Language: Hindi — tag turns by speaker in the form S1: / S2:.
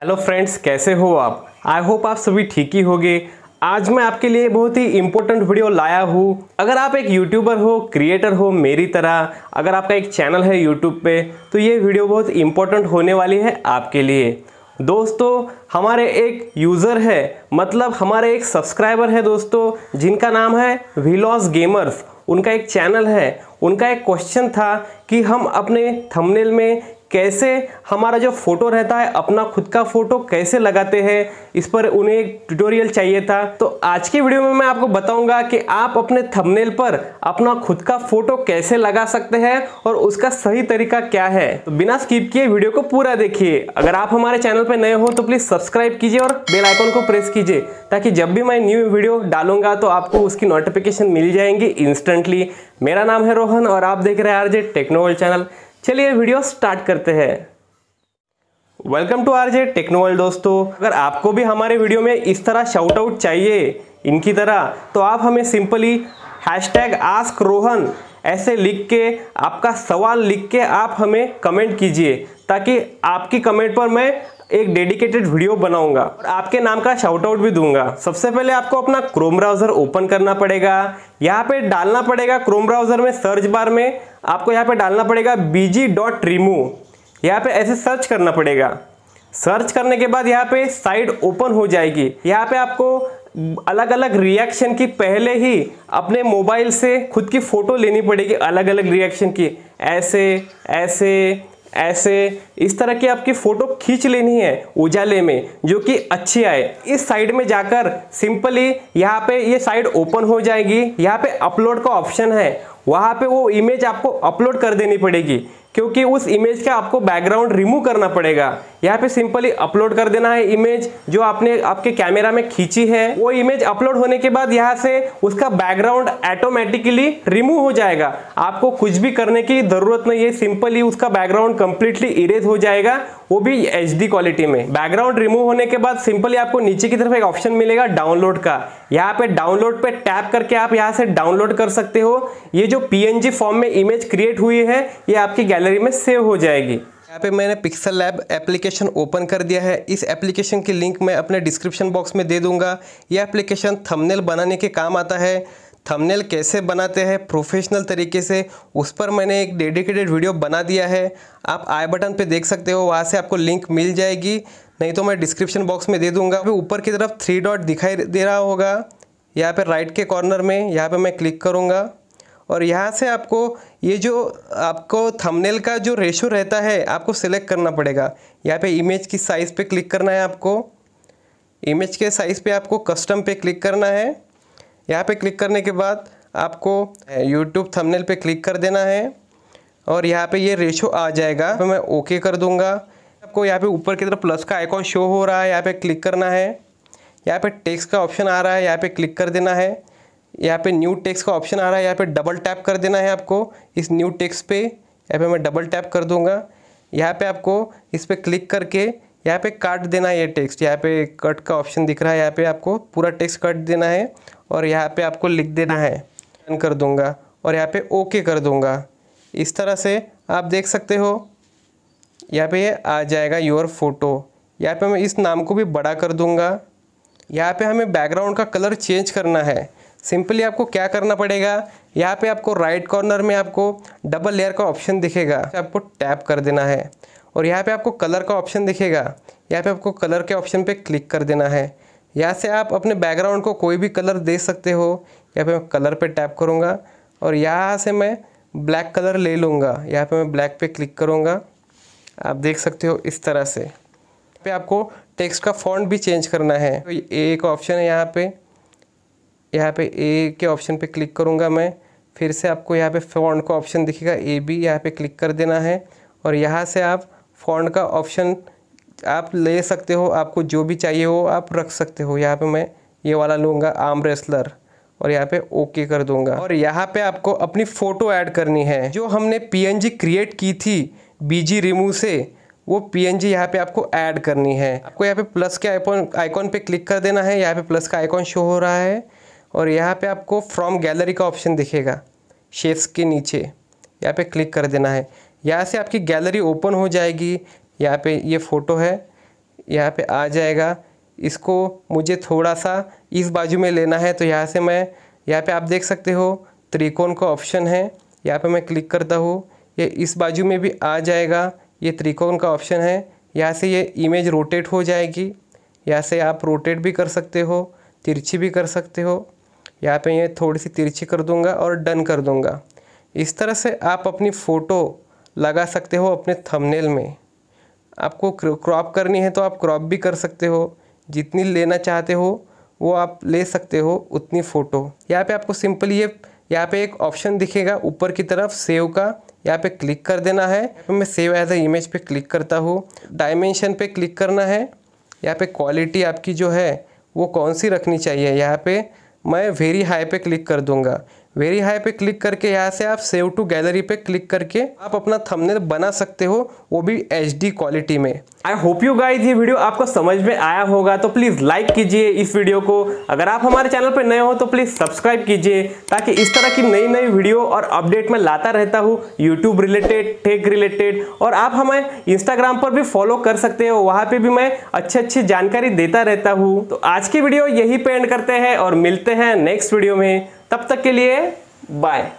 S1: हेलो फ्रेंड्स, कैसे हो आप? आई होप आप सभी ठीक ही होंगे। आज मैं आपके लिए बहुत ही इम्पोर्टेंट वीडियो लाया हूँ। अगर आप एक यूट्यूबर हो, क्रिएटर हो मेरी तरह, अगर आपका एक चैनल है यूट्यूब पे, तो ये वीडियो बहुत इम्पोर्टेंट होने वाली है आपके लिए। दोस्तों, हमारे एक यूज़र है, मतलब हमारे एक सब्सक्राइबर है दोस्तों, जिनका नाम है विलॉस गेमर्स। उनका एक चैनल है। उनका एक क्वेश्चन था कि हम अपने थंबनेल में कैसे हमारा जो फोटो रहता है, अपना खुद का फोटो कैसे लगाते हैं, इस पर उन्हें एक ट्यूटोरियल चाहिए था। तो आज की वीडियो में मैं आपको बताऊंगा कि आप अपने थंबनेल पर अपना खुद का फोटो कैसे लगा सकते हैं और उसका सही तरीका क्या है। तो बिना स्किप किए वीडियो को पूरा देखिए। अगर आप हमारे चैनल पर नए हो तो प्लीज सब्सक्राइब कीजिए और बेल आइकन को प्रेस कीजिए, ताकि जब भी मैं न्यू वीडियो डालूंगा तो आपको उसकी नोटिफिकेशन मिल जाएंगी इंस्टेंटली। मेरा नाम है रोहन और आप देख रहे हैं आरजे टेक्नोवर्ल्ड चैनल। चलिए वीडियो स्टार्ट करते हैं। वेलकम टू आरजे टेक्नोवर्ल्ड दोस्तों। अगर आपको भी हमारे वीडियो में इस तरह शाउट आउट चाहिए इनकी तरह, तो आप हमें सिंपली #AskRohan ऐसे लिख के, आपका सवाल लिख के आप हमें कमेंट कीजिए, ताकि आपकी कमेंट पर मैं एक डेडिकेटेड वीडियो बनाऊंगा और आपके नाम का शाउट आउट भी दूंगा। सबसे पहले आपको अपना क्रोम ब्राउजर ओपन करना पड़ेगा। यहाँ पे डालना पड़ेगा क्रोम ब्राउजर में सर्च बार में आपको यहाँ पे डालना पड़ेगा bg.remove। यहाँ पे ऐसे सर्च करना पड़ेगा। सर्च करने के बाद यहाँ पे साइट ओपन हो जाएगी। यहाँ पे आपको अलग अलग रिएक्शन की पहले ही अपने मोबाइल से खुद की फोटो लेनी पड़ेगी, अलग अलग रिएक्शन की, ऐसे ऐसे ऐसे इस तरह की आपकी फोटो खींच लेनी है उजाले में, जो कि अच्छी आए। इस साइड में जाकर सिंपली यहाँ पे ये साइड ओपन हो जाएगी। यहाँ पे अपलोड का ऑप्शन है, वहाँ पे वो इमेज आपको अपलोड कर देनी पड़ेगी, क्योंकि उस इमेज का आपको बैकग्राउंड रिमूव करना पड़ेगा। यहाँ पे सिंपली अपलोड कर देना है इमेज जो आपने आपके कैमरा में खींची है। वो इमेज अपलोड होने के बाद यहाँ से उसका बैकग्राउंड ऑटोमेटिकली रिमूव हो जाएगा। आपको कुछ भी करने की जरूरत नहीं है, सिंपली उसका बैकग्राउंड कंप्लीटली इरेज हो जाएगा, वो भी HD क्वालिटी में। बैकग्राउंड रिमूव होने के बाद सिंपली आपको नीचे की तरफ एक ऑप्शन मिलेगा डाउनलोड का। यहाँ पे डाउनलोड पे टैप करके आप यहाँ से डाउनलोड कर सकते हो। ये जो PNG फॉर्म में इमेज क्रिएट हुई है, ये आपकी गैलरी में सेव हो जाएगी। यहाँ पे मैंने पिक्सल लैब एप्लीकेशन ओपन कर दिया है। इस एप्लीकेशन की लिंक मैं अपने डिस्क्रिप्शन बॉक्स में दे दूंगा। यह एप्लीकेशन थंबनेल बनाने के काम आता है। थंबनेल कैसे बनाते हैं प्रोफेशनल तरीके से, उस पर मैंने एक डेडिकेटेड वीडियो बना दिया है। आप आई बटन पे देख सकते हो, वहाँ से आपको लिंक मिल जाएगी, नहीं तो मैं डिस्क्रिप्शन बॉक्स में दे दूंगा। ऊपर की तरफ 3 डॉट दिखाई दे रहा होगा, यहाँ पे राइट के कॉर्नर में, यहाँ पे मैं क्लिक करूँगा और यहाँ से आपको ये जो आपको थंबनेल का जो रेशो रहता है आपको सिलेक्ट करना पड़ेगा। यहाँ पे इमेज की साइज़ पे क्लिक करना है आपको। इमेज के साइज़ पे आपको कस्टम पे क्लिक करना है। यहाँ पे क्लिक करने के बाद आपको YouTube थंबनेल पे क्लिक कर देना है और यहाँ पे ये रेशो आ जाएगा। तो मैं ओके कर दूँगा। आपको यहाँ पे ऊपर की तरफ प्लस का आइकॉन शो हो रहा है, यहाँ पे क्लिक करना है। यहाँ पे टेक्स्ट का ऑप्शन आ रहा है, यहाँ पे क्लिक कर देना है। यहाँ पे न्यू टेक्स्ट का ऑप्शन आ रहा है, यहाँ पे डबल टैप कर देना है आपको इस न्यू टेक्स्ट पे। यहाँ पे मैं डबल टैप कर दूंगा। यहाँ पे आपको इस पर क्लिक करके यहाँ पे काट देना है ये टेक्स्ट। यहाँ पे कट का ऑप्शन दिख रहा है, यहाँ पे आपको पूरा टेक्स्ट कट देना है और यहाँ पे आपको लिख देना है। डन कर दूंगा और यहाँ पे ओके कर दूंगा। इस तरह से आप देख सकते हो, यहाँ पे ये आ जाएगा योर फोटो। यहाँ पे मैं इस नाम को भी बड़ा कर दूंगा। यहाँ पे हमें बैकग्राउंड का कलर चेंज करना है। सिंपली आपको क्या करना पड़ेगा, यहाँ पे आपको राइट कॉर्नर में आपको डबल लेयर का ऑप्शन दिखेगा, आपको टैप कर देना है और यहाँ पे आपको कलर का ऑप्शन दिखेगा। यहाँ पे आपको कलर के ऑप्शन पे क्लिक कर देना है। यहाँ से आप अपने बैकग्राउंड को कोई भी कलर दे सकते हो। यहाँ पे मैं कलर पे टैप करूँगा और यहाँ से मैं ब्लैक कलर ले लूँगा। यहाँ पे मैं ब्लैक पे क्लिक करूँगा। आप देख सकते हो इस तरह से। यहाँ पे आपको टेक्स्ट का फॉन्ट भी चेंज करना है। तो एक ऑप्शन है यहाँ पे ए के ऑप्शन पे क्लिक करूँगा मैं। फिर से आपको यहाँ पे फ़ॉन्ट का ऑप्शन दिखेगा AB, यहाँ पे क्लिक कर देना है और यहाँ से आप फ़ॉन्ट का ऑप्शन आप ले सकते हो, आपको जो भी चाहिए हो आप रख सकते हो। यहाँ पे मैं ये वाला लूँगा आर्म रेसलर और यहाँ पे ओके कर दूँगा। और यहाँ पे आपको अपनी फ़ोटो ऐड करनी है। जो हमने PNG क्रिएट की थी BG रिमूव से, वो PNG यहाँ पे आपको ऐड करनी है। आपको यहाँ पे प्लस के आइकॉन पे क्लिक कर देना है। यहाँ पे प्लस का आइकॉन शो हो रहा है और यहाँ पे आपको फ्रॉम गैलरी का ऑप्शन दिखेगा शेप्स के नीचे, यहाँ पे क्लिक कर देना है। यहाँ से आपकी गैलरी ओपन हो जाएगी। यहाँ पे ये फ़ोटो है, यहाँ पे आ जाएगा। इसको मुझे थोड़ा सा इस बाजू में लेना है, तो यहाँ से मैं यहाँ पे आप देख सकते हो त्रिकोण का ऑप्शन है, यहाँ पे मैं क्लिक करता हूँ, ये इस बाजू में भी आ जाएगा। ये त्रिकोण का ऑप्शन है, यहाँ से ये इमेज रोटेट हो जाएगी। यहाँ से आप रोटेट भी कर सकते हो, तिरछी भी कर सकते हो। यहाँ पे ये थोड़ी सी तिरछी कर दूंगा और डन कर दूंगा। इस तरह से आप अपनी फ़ोटो लगा सकते हो अपने थंबनेल में। आपको क्रॉप करनी है तो आप क्रॉप भी कर सकते हो, जितनी लेना चाहते हो वो आप ले सकते हो उतनी फ़ोटो। यहाँ पे आपको सिंपली यहाँ पे एक ऑप्शन दिखेगा ऊपर की तरफ सेव का, यहाँ पे क्लिक कर देना है। यहाँ पे मैं सेव एज अ इमेज पे क्लिक करता हूँ, डायमेंशन पे क्लिक करना है। यहाँ पे क्वालिटी आपकी जो है वो कौन सी रखनी चाहिए, यहाँ पे मैं वेरी हाई पे क्लिक कर दूंगा। वेरी हाई पे क्लिक करके यहाँ से आप सेव टू गैलरी पे क्लिक करके आप अपना थंबनेल बना सकते हो, वो भी HD क्वालिटी में। आई होप यू गाइस ये वीडियो आपको समझ में आया होगा, तो प्लीज़ लाइक कीजिए इस वीडियो को। अगर आप हमारे चैनल पर नए हो तो प्लीज़ सब्सक्राइब कीजिए, ताकि इस तरह की नई नई वीडियो और अपडेट मैं लाता रहता हूँ यूट्यूब रिलेटेड, टेक रिलेटेड। और आप हमें इंस्टाग्राम पर भी फॉलो कर सकते हो, वहाँ पर भी मैं अच्छी जानकारी देता रहता हूँ। तो आज की वीडियो यही पे एंड करते हैं और मिलते हैं नेक्स्ट वीडियो में। तब तक के लिए बाय।